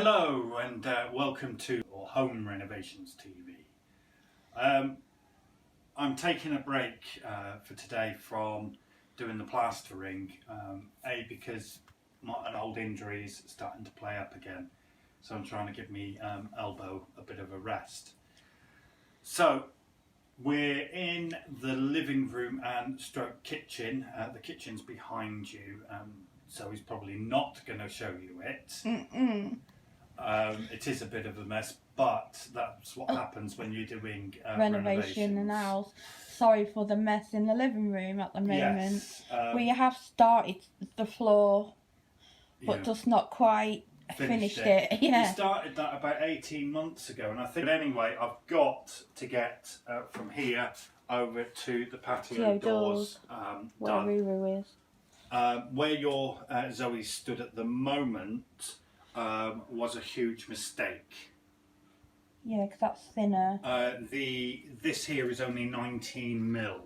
Hello and welcome to Home Renovations TV. I'm taking a break for today from doing the plastering, because an old injury is starting to play up again, so I'm trying to give me elbow a bit of a rest. So we're in the living room and stroke kitchen. The kitchen's behind you, so he's probably not going to show you it. It is a bit of a mess, but that's what happens when you're doing renovation in the house. Sorry for the mess in the living room at the moment. Yes, we have started the floor, but just not quite finished it. Yeah. We started that about 18 months ago, and I think, but anyway, I've got to get from here over to the patio doors where done. Ruru is. Where your Zoe stood at the moment was a huge mistake. Yeah, because that's thinner. This here is only 19 mil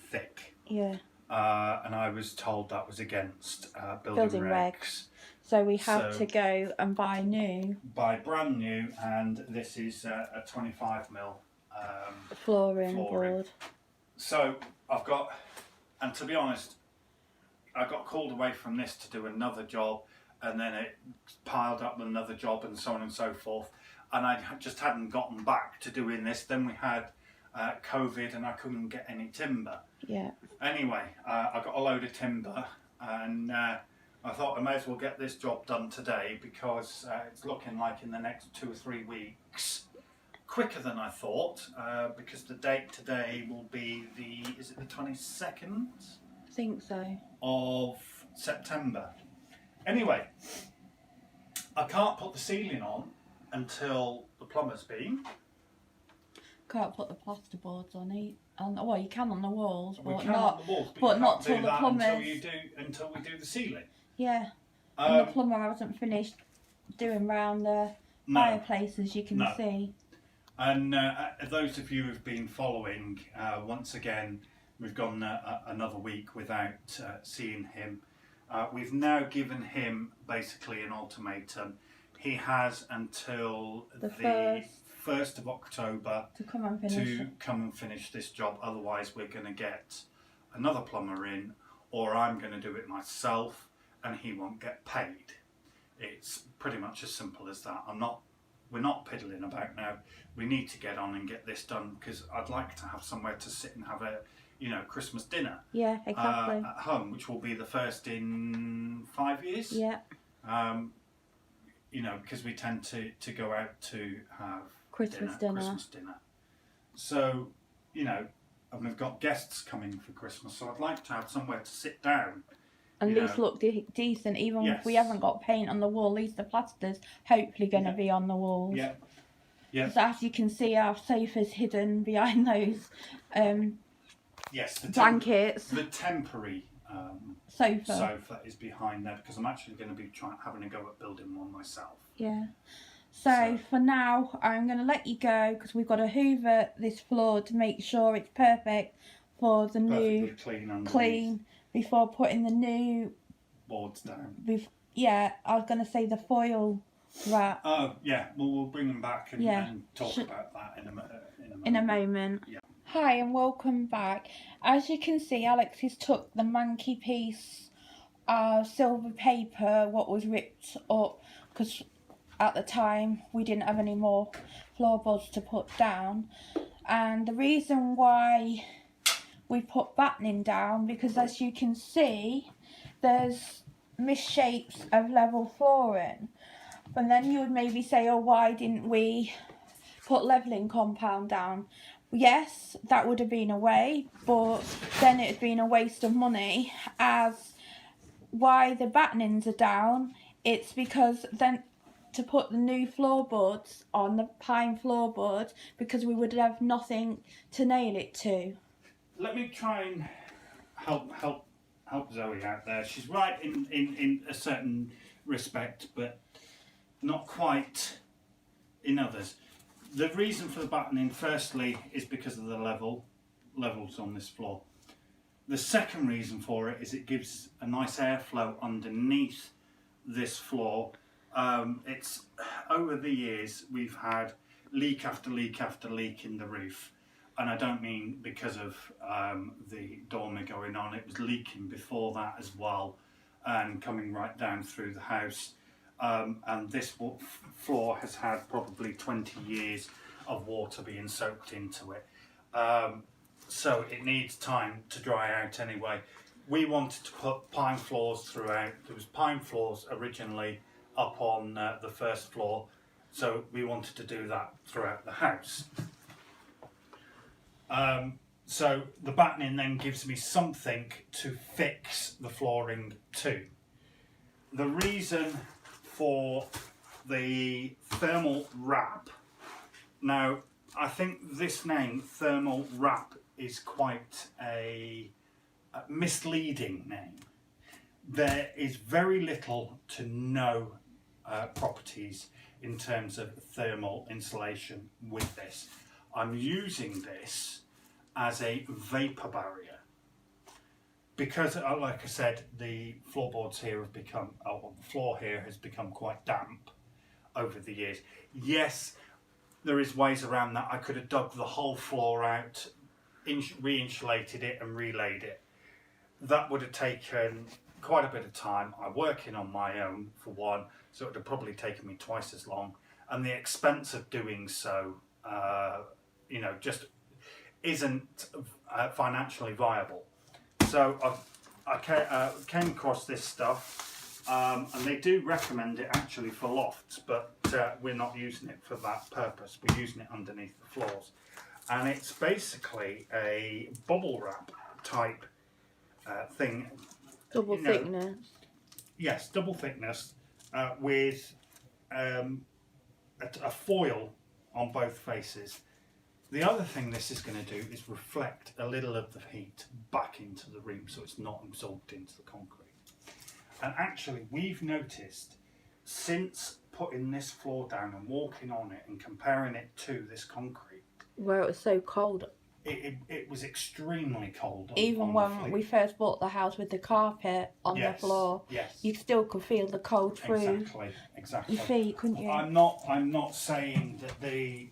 thick. Yeah. And I was told that was against building regs. So we have to go and buy new. Buy brand new, and this is a 25 mil flooring board. So I've got, and to be honest, I got called away from this to do another job, and then it piled up with another job and so on and so forth, and I just hadn't gotten back to doing this. Then we had COVID and I couldn't get any timber. Yeah. Anyway, I got a load of timber, and I thought I may as well get this job done today, because it's looking like in the next 2 or 3 weeks, quicker than I thought, because the date today will be is it the 22nd? I think so. Of September. Anyway, I can't put the ceiling on until the plumber's been. Can't put the plasterboards on it. Well, you can on the walls, but not till the plumbers. Until we do the ceiling. Yeah. And the plumber hasn't finished doing round the fireplace, as you can see. And those of you who've been following, once again, we've gone another week without seeing him. We've now given him basically an ultimatum. He has until the 1st of October to come and finish this job. Otherwise, we're going to get another plumber in, or I'm going to do it myself, and he won't get paid. It's pretty much as simple as that. We're not piddling about now. We need to get on and get this done, because I'd like to have somewhere to sit and have a Christmas dinner. Yeah, exactly. At home, which will be the first in 5 years. Yeah. Because we tend to go out to have Christmas dinner. So, and we've got guests coming for Christmas, so I'd like to have somewhere to sit down. At least look decent, even if we haven't got paint on the wall. At least the plaster's hopefully going to be on the walls. Yeah. Yeah. So as you can see, our sofa's hidden behind those the blankets. The temporary sofa is behind there, because I'm actually going to be having a go at building one myself. Yeah. So for now, I'm going to let you go, because we've got to hoover this floor to make sure it's perfect for the new clean before putting the new boards down. I was going to say the foil wrap. Oh yeah, well, we'll bring them back and talk about that in a moment. Yeah. Hi and welcome back. As you can see, Alex has took the manky piece of silver paper, what was ripped up, because at the time we didn't have any more floorboards to put down. And the reason why we put battening down, because as you can see, there's misshapes of level flooring. And then you would maybe say, oh, why didn't we put levelling compound down? Yes, that would have been a way, but then it had been a waste of money. As why the battenings are down, it's because then to put the new floorboards on, the pine floorboard, because we would have nothing to nail it to. Let me try and help Zoe out there. She's right in a certain respect, but not quite in others. The reason for the battening, firstly, is because of the levels on this floor. The second reason for it is it gives a nice airflow underneath this floor, It's over the years we've had leak after leak after leak in the roof, and I don't mean because of the dormer going on. It was leaking before that as well, and coming right down through the house. And this floor has had probably 20 years of water being soaked into it. So it needs time to dry out anyway. We wanted to put pine floors throughout. There was pine floors originally up on the first floor, so we wanted to do that throughout the house. So the battening then gives me something to fix the flooring to. The reason for the thermal wrap, now I think this name, thermal wrap, is quite a misleading name. There is very little to no properties in terms of thermal insulation with this. I'm using this as a vapor barrier because, like I said, the floorboards here have become, the floor here has become quite damp over the years. Yes, there is ways around that. I could have dug the whole floor out, re-insulated it and relaid it. That would have taken quite a bit of time. I'm working on my own for one, so it would have probably taken me twice as long, and the expense of doing so just isn't financially viable. So I came across this stuff, and they do recommend it actually for lofts, but we're not using it for that purpose. We're using it underneath the floors, and it's basically a bubble wrap type thing. Double thickness. Yes, double thickness with a foil on both faces. The other thing this is going to do is reflect a little of the heat back into the room, so it's not absorbed into the concrete. And actually, we've noticed since putting this floor down and walking on it and comparing it to this concrete, where it was so cold. It was extremely cold. Even when we first bought the house with the carpet on the floor, you still could feel the cold through exactly. your feet, couldn't you? I'm not saying that these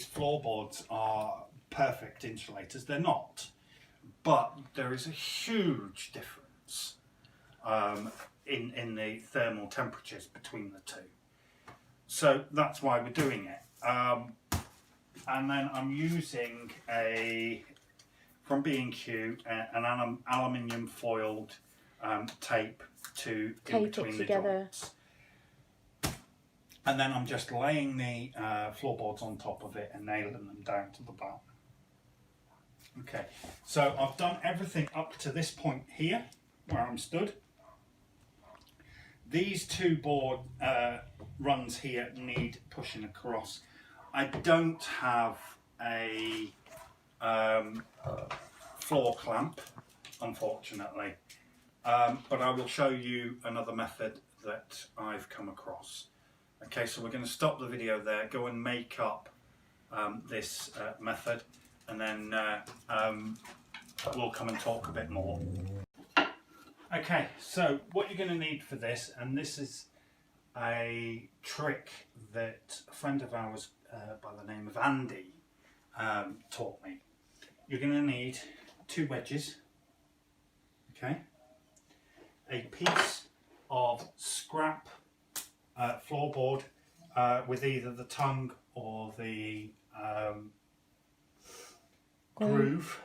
floorboards are perfect insulators. They're not, but there is a huge difference in the thermal temperatures between the two. So that's why we're doing it. And then I'm using from B&Q an aluminium foiled tape to in between the joints. And then I'm just laying the floorboards on top of it and nailing them down to the bottom. Okay, so I've done everything up to this point here where I'm stood. These two board runs here need pushing across. I don't have a floor clamp, unfortunately, but I will show you another method that I've come across. Okay, so we're going to stop the video there, go and make up this method, and then we'll come and talk a bit more. Okay, so what you're going to need for this, and this is a trick that a friend of ours by the name of Andy taught me. You're going to need 2 wedges, okay, a piece of scrap floorboard with either the tongue or the groove,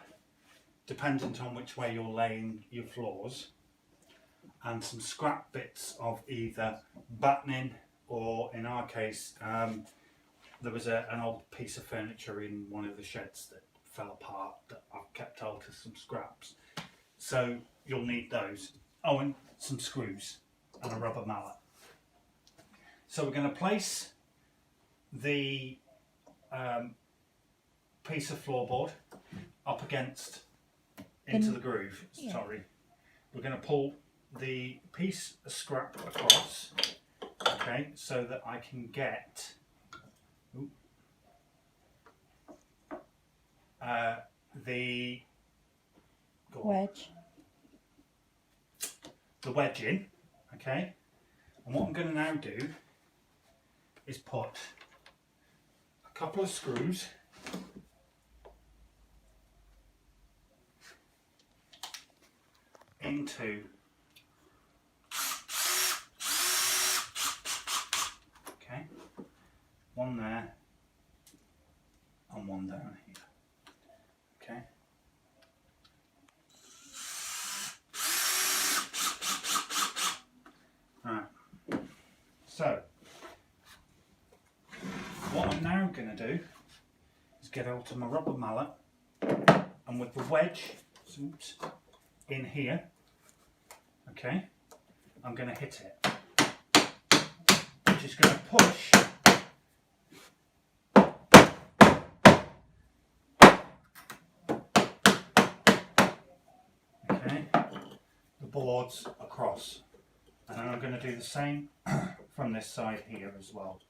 dependent on which way you're laying your floors, and some scrap bits of either battening or, in our case, there was an old piece of furniture in one of the sheds that fell apart that I've kept hold of some scraps. So you'll need those. Oh, and some screws and a rubber mallet. So we're going to place the piece of floorboard up against into the groove. Sorry. We're going to pull the piece of scrap across, okay, so that I can get the wedge in, okay, And what I'm going to now do is put a couple of screws into one there and one down here. Okay. Right. So what I'm now going to do is get out my rubber mallet, and with the wedge in here, okay, I'm going to hit it, which is going to push the boards across, and then I'm going to do the same from this side here as well.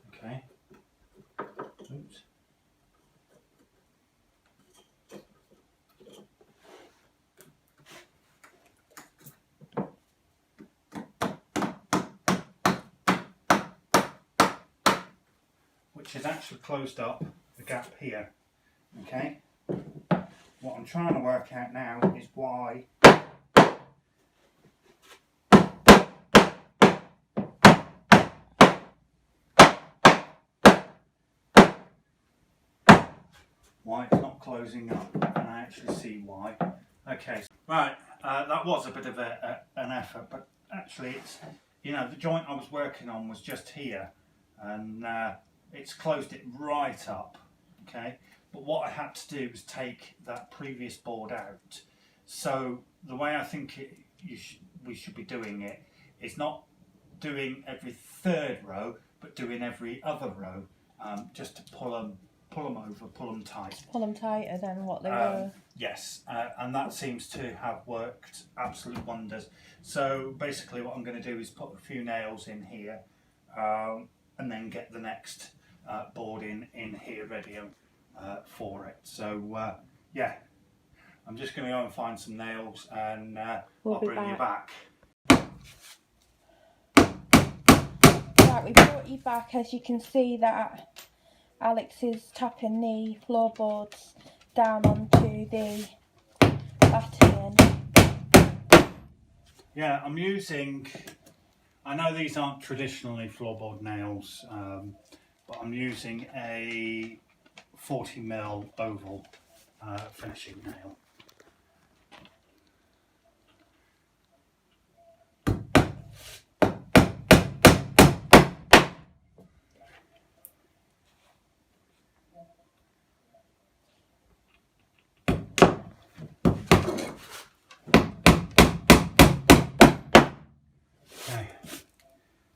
Okay. Oops. Which has actually closed up the gap here. Okay. What I'm trying to work out now is why it's not closing up, and I actually see why. Okay, right, that was a bit of an effort, but actually it's, you know, the joint I was working on was just here, and it's closed it right up, okay? But what I had to do was take that previous board out. So the way I think we should be doing it is not doing every third row, but doing every other row, just to pull them over, pull them tight. Pull them tighter than what they were. Yes, and that seems to have worked absolute wonders. So basically what I'm going to do is put a few nails in here, and then get the next board in here ready for it. So yeah, I'm just going to go and find some nails, and I'll bring you back. Right, we brought you back. As you can see that Alex is tapping the floorboards down onto the batting. Yeah, I'm using, I know these aren't traditionally floorboard nails, but I'm using a 40mm oval finishing nail.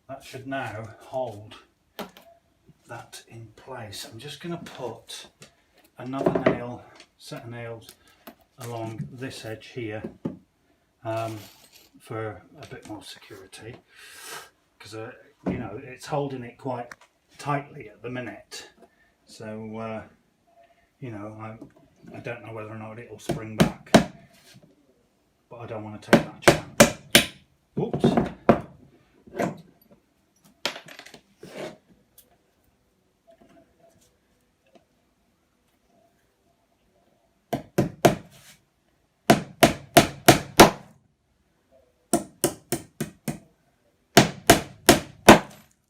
That should now hold that in place. I'm just going to put another nail, set of nails along this edge here, for a bit more security, because you know, it's holding it quite tightly at the minute. So you know, I don't know whether or not it'll spring back, but I don't want to take that chance. Whoops.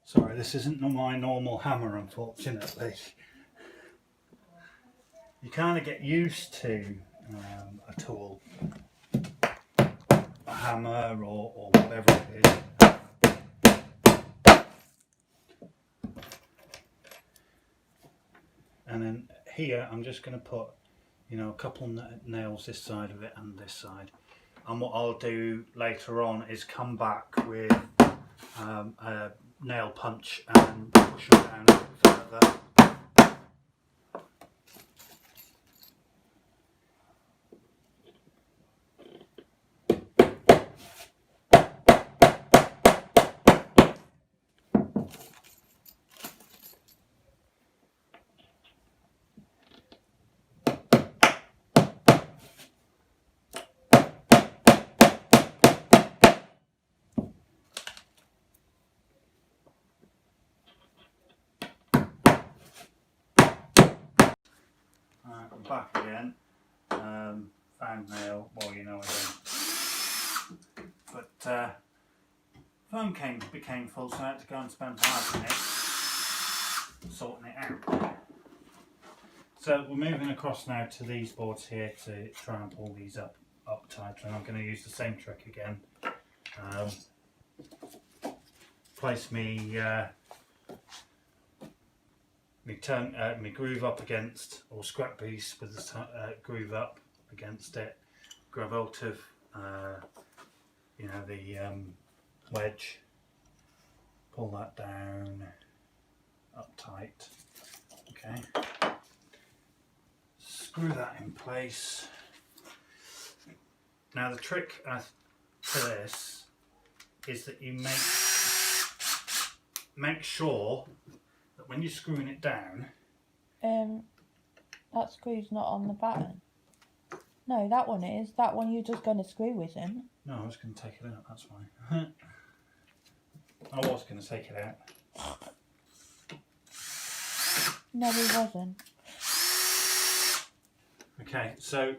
Sorry, this isn't my normal hammer, unfortunately. You kind of get used to a tool, a hammer or whatever it is. And then here I'm just going to put, you know, a couple of nails this side of it and this side. And what I'll do later on is come back with a nail punch and push them down a bit further. clack again. Found nail, well you know again. But foam became full, so I had to go and spend time in it, sorting it out. So we're moving across now to these boards here to try and pull these up tighter, and I'm going to use the same trick again. Place me my groove up against, or scrap piece with the groove up against it, grab hold of you know, the wedge, pull that down up tight, okay, screw that in place. Now the trick to this is that you make sure that when you're screwing it down, that screw's not on the button. No, that one is. That one you're just going to screw, isn't? No, I was going to take it out, that's why. I was going to take it out. No, he wasn't. Okay, so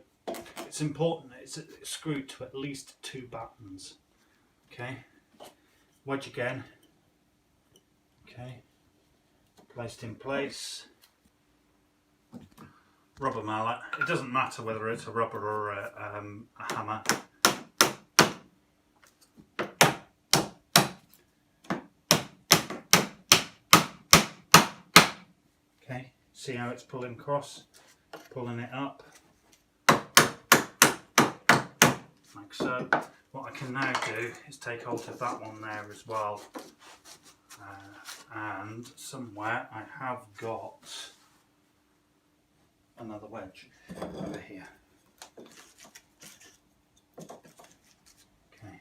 it's important that it's screwed to at least 2 buttons. Okay, wedge again. Okay, placed in place. Rubber mallet. It doesn't matter whether it's a rubber or a hammer. Okay, see how it's pulling across, pulling it up, like so. What I can now do is take hold of that one there as well, and somewhere I have got another wedge over here. Okay,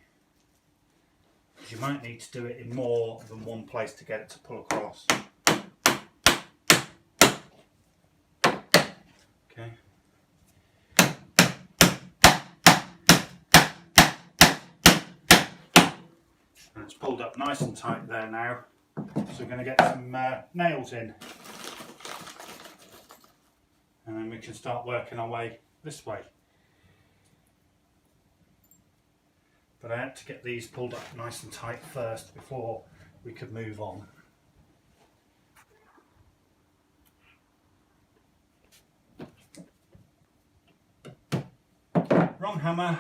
because you might need to do it in more than one place to get it to pull across. Okay. And it's pulled up nice and tight there now, so we're going to get some nails in. And then we can start working our way this way. But I had to get these pulled up nice and tight first before we could move on. Wrong hammer.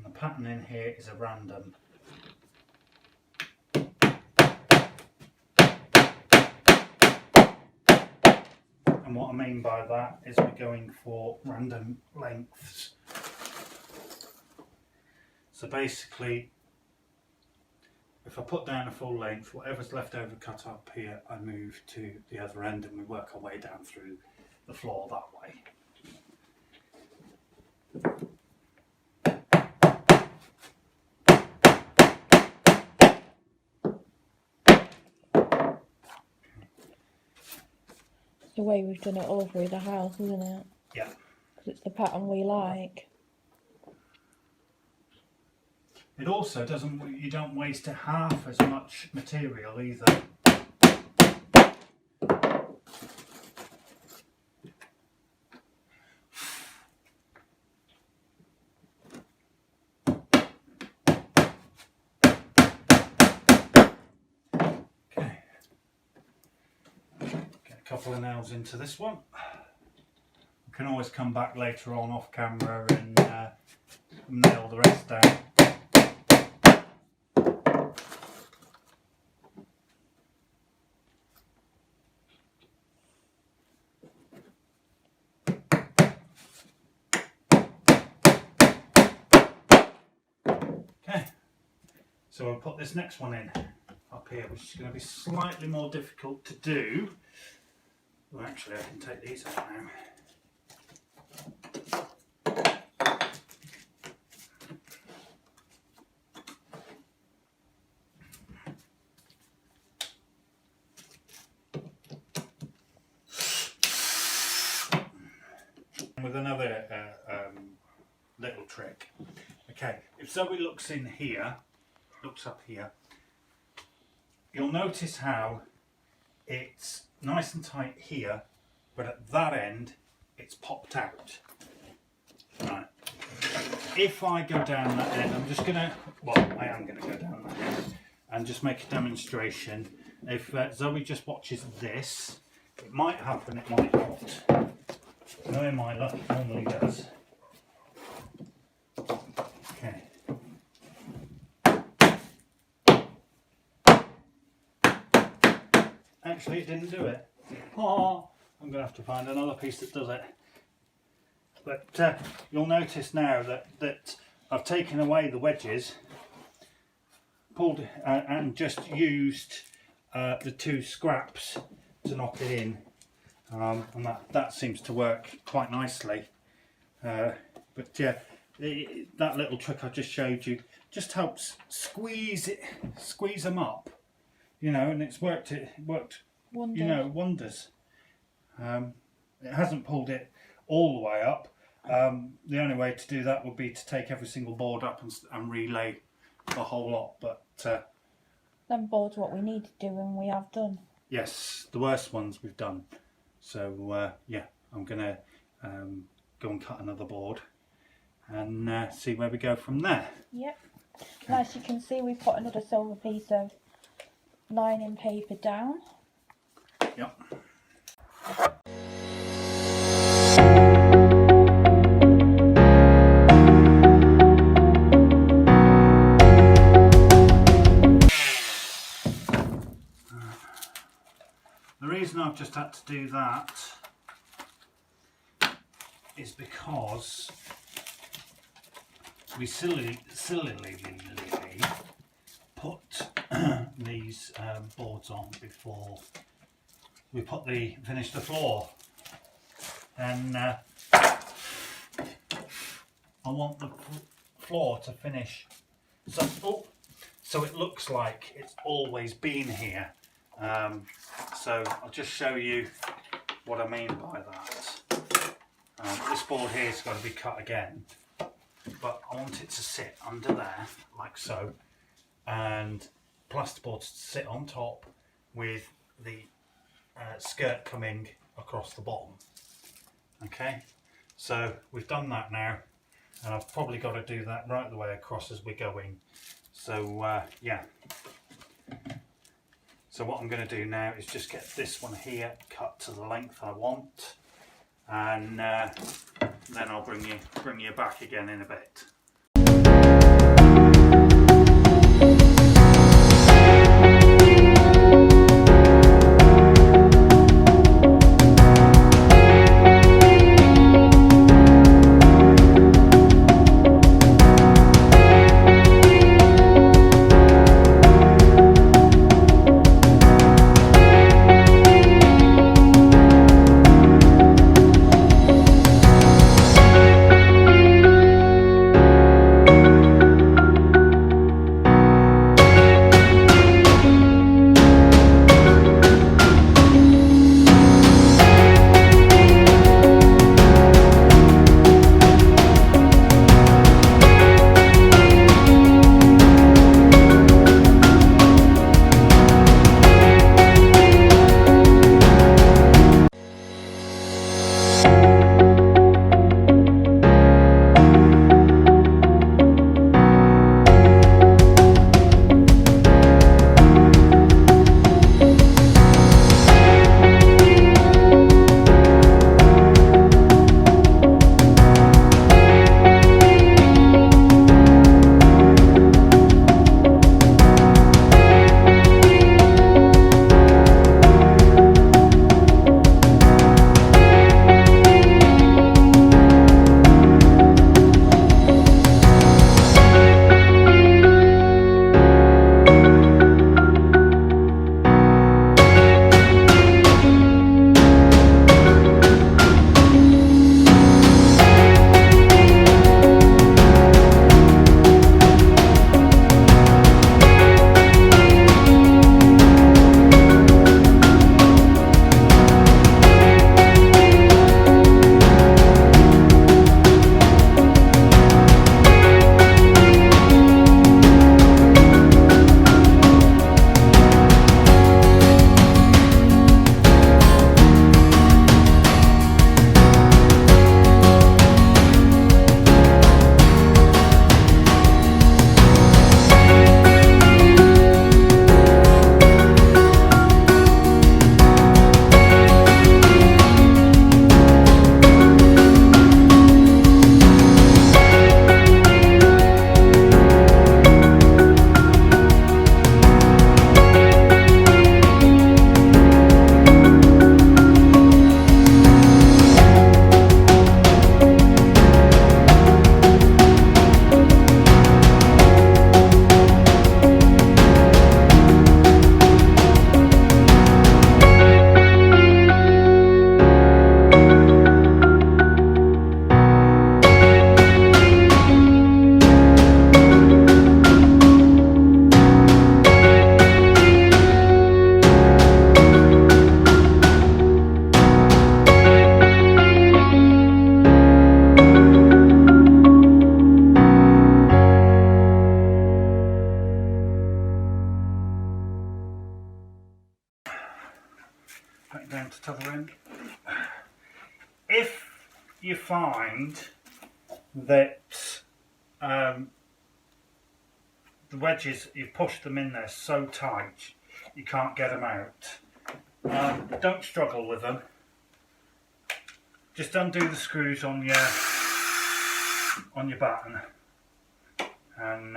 The pattern in here is a random. And what I mean by that is we're going for random lengths. So basically, if I put down a full length, whatever's left over cut up here, I move to the other end and we work our way down through the floor that way. The way we've done it all through the house, isn't it? Yeah. Because it's the pattern we like. It also you don't waste half as much material either. Couple of nails into this one. We can always come back later on off camera and nail the rest down. So I'll put this next one in up here, which is going to be slightly more difficult to do. Well, actually, I can take these out now. With another little trick. Okay, if Zoe looks in here, looks up here, you'll notice how it's nice and tight here, but at that end it's popped out. Right. If I go down that end, I'm just gonna, well, I am gonna go down that end and just make a demonstration. If Zoe just watches this, it might happen, it might not. Knowing my luck, it normally does. Okay. Actually, it didn't do it. Oh, I'm going to have to find another piece that does it. But you'll notice now that I've taken away the wedges, pulled and just used the two scraps to knock it in. And that seems to work quite nicely. But yeah, that little trick I just showed you just helps squeeze them up, you know, and it worked wonders. You know, wonders. It hasn't pulled it all the way up. The only way to do that would be to take every single board up and relay the whole lot. But them boards what we need to do and we have done. Yes, the worst ones we've done. So yeah, I'm gonna go and cut another board and see where we go from there. Yep. And as you can see, we've put another silver piece of lining paper down. Yep. The reason I've just had to do that is because we sillily put these boards on before we finished the floor, and I want the floor to finish so it looks like it's always been here. So I'll just show you what I mean by that. This board here has got to be cut again, but I want it to sit under there like so, and plasterboard to sit on top with the skirt coming across the bottom. Okay, so we've done that now, and I've probably got to do that right the way across as we're going. So yeah. So what I'm going to do now is just get this one here cut to the length I want, and then I'll bring you back again in a bit. it down to the other end. If you find that the wedges, you push them in there so tight you can't get them out, don't struggle with them. Just undo the screws on your button, and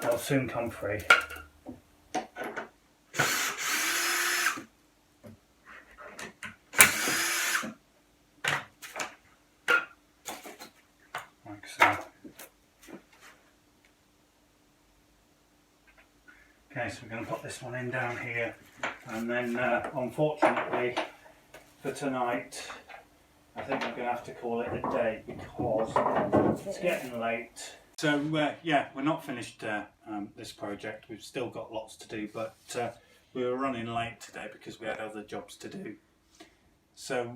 they'll soon come free. Like so. Okay, so we're going to put this one in down here, and then unfortunately for tonight I think I'm going to have to call it a day because it's getting late. So yeah, we're not finished this project. We've still got lots to do, but we were running late today because we had other jobs to do. So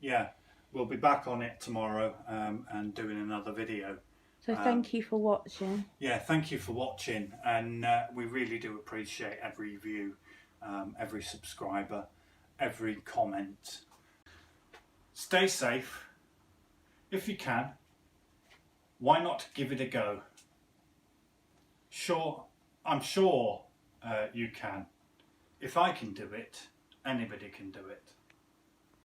yeah, we'll be back on it tomorrow and doing another video. So thank you for watching. Yeah, thank you for watching, and we really do appreciate every view, every subscriber, every comment. Stay safe. If you can, why not give it a go? I'm sure you can. If I can do it, anybody can do it.